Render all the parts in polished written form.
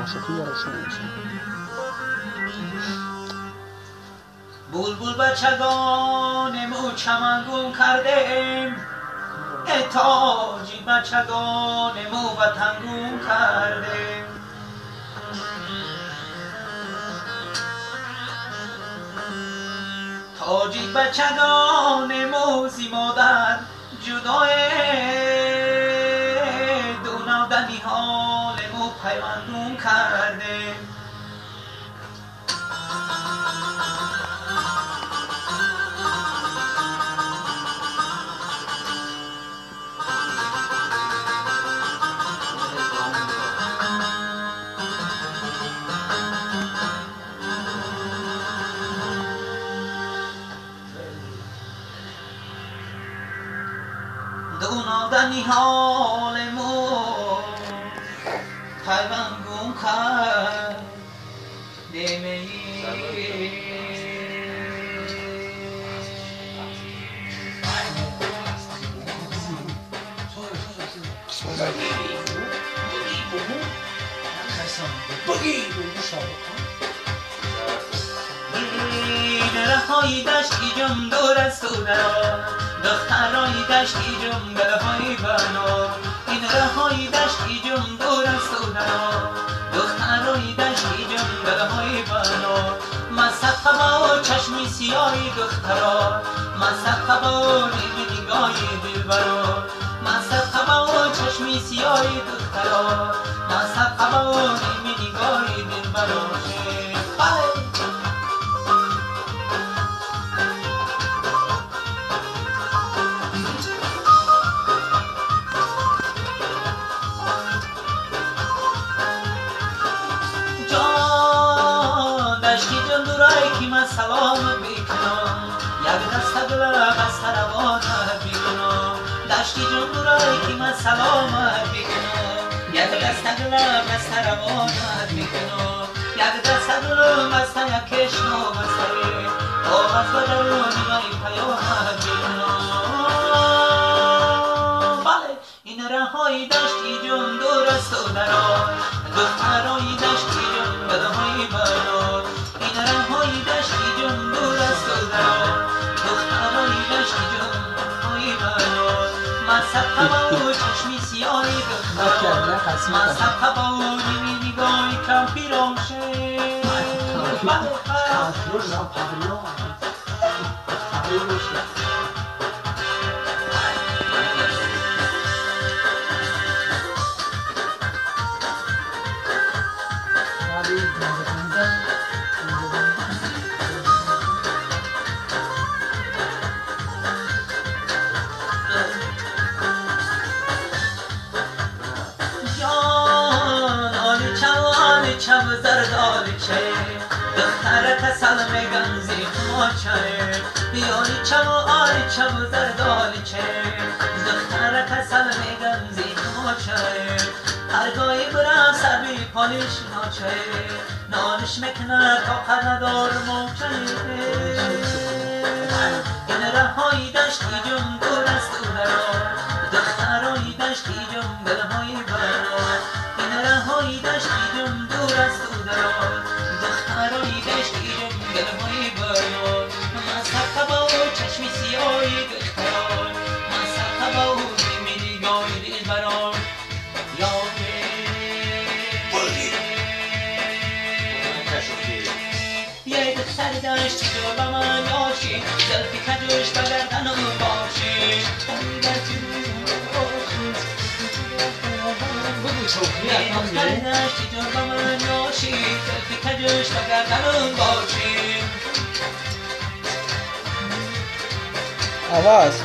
معشوقی روشن میشه. بلبل بچگان مو چمنگون کردیم، تاجی بچگان مو وطنگون کردیم. تاجی بچگان مو زی مادر جدای دونادنی حال مو پیوندون کردیم. دونادنی حال مو پیوندگون کرد دیمه های دشتی جم دور از تو درا، دخترای دشتی جم دلهای بنا. این رهای دشتی جم دور از تو درا، دخترای دشتی جم دلهای بنا. مصد قبا چشمی سیاهی دخترا، مصد قبا نیمه نگاهی دلبرا. مصد قبا چشمی سیاهی دخترا، مصد قبا نیمه نگاهی دلبرا. سلام بیکنم یک دست گل از تروان بیکنم. دشتی جون دورای که من سلام بیکنم یک دست گل از تروان بیکنم. یک دست گل از یک کشم و مستری آغاز بدرونی های پیام بیکنم. بله این رهای دشتی جون دور از تو درا، دخترای دشتی جون بدهای بنا. این رهای دشتی جون دور از تو درا، دخترای دشتی جون بدهای بنا. مصد قبا و چشمی سیاهی دخترا، مصد قبا و نیمی نگاهی کم پیراشه. چم زرد آلیچه دختر کسل میگن زیر ماچه. بیاری چم آلی چم زرد آلیچه دختر کسل میگن زیر ماچه. هرگاهی برم سر بی پالیش ناچه، نانش میکنه تا قد ندار موچه. این رهای دشتی جم دور از تو درا، دخترای دشتی جم دلهای برا. این رهای دشتی جم دور از تو درا، دخترای دشتی جم دلهای برا. مصد قبا و چشمی سیاهی دخترا، مصد قبا و نیمی نگاهی دلبرا. یه دختر دشتی جو با من یاشی، زلفی کجوش به گردنم باشی. یه دختر دشتی جو با من یاشی، زلفی کجوش به گردنم باشی. آواز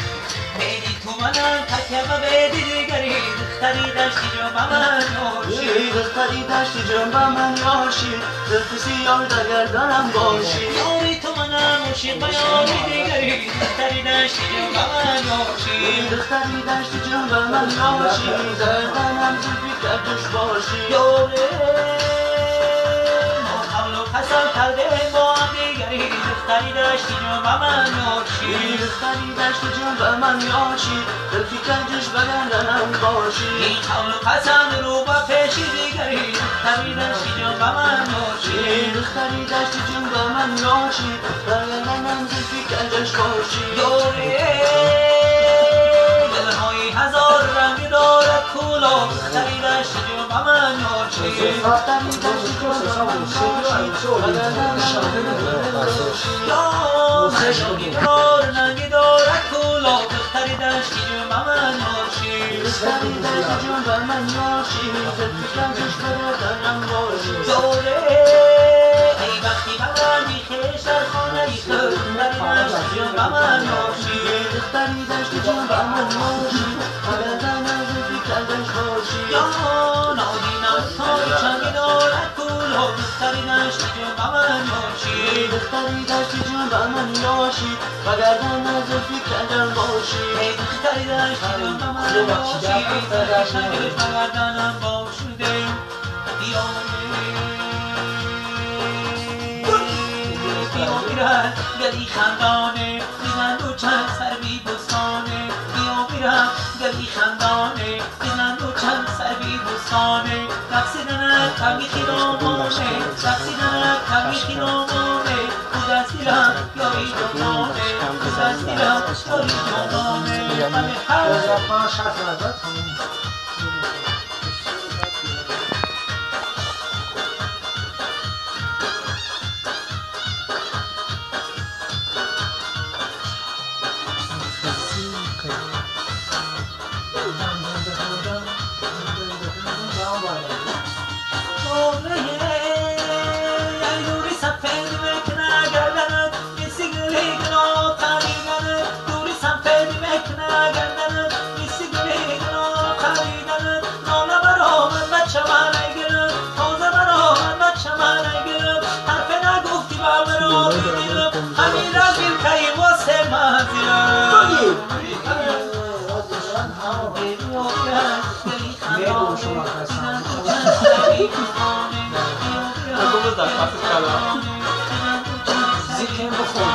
بیدی تو منم تکیه و بیدی دیگری، دختری دشتی جو با من یاشی. دختری دشتی جو با من یاشی، زلفی سیاه در گردنم باشی. یاری تو منم عاشق و یاری دیگری، دختری دشتی جو با من یاشی. دختری دشتی جو با من یاشی، گردنم زلفی کجوش باشی. یاره ما قبل و قسم کردیم با هم دیگری، دختری داشتی جون با من یاشی دختری داشتی جون با من یاشی دلفی کنجش بگردنم باشی این قول و قسم رو با پیشی دیگری دختری داشتی جون با من یاشی دختری داشتی جون با من یاشی بگردنم دلفی کنجش باشی دوره دلهای هزار رنگ دارد کولا دختری داشتی جون با من یاشی دختری داشتی جون با من یاشی رنگی دارد کولا دختری داشتی جون با من یاشی دختری داشتی جون با من یاشی دلفی کنجش بگردنم باشی دوره ای وقتی بلندی خیش در خانه ای خود دختری داشتی جون با من یاشی دختری داشتی جون با من یاشی بگردنم دلفی کنجش باشی نادی نوتای چنگی دارد کولا دختری داشتی جون با من یاشی دختری داشتی جون با من یاشی بگردن از زلفی کنجم باشی ای دختری داشتی جون با من یاشی چنگش بگردنم باشده بیا میرد گلی خندانه میزند و چند سر بی بستانه بیا میرد گلی خندانه میزند و چند سر بی بستانه رقصیدنت کمی خیرامانه رقصیدنت کمی خیرامانه خود از دیلم یاری جانانه خود از دیلم یاری جانانه همه هر همین را گیر که واسه مازیار زیکن بخون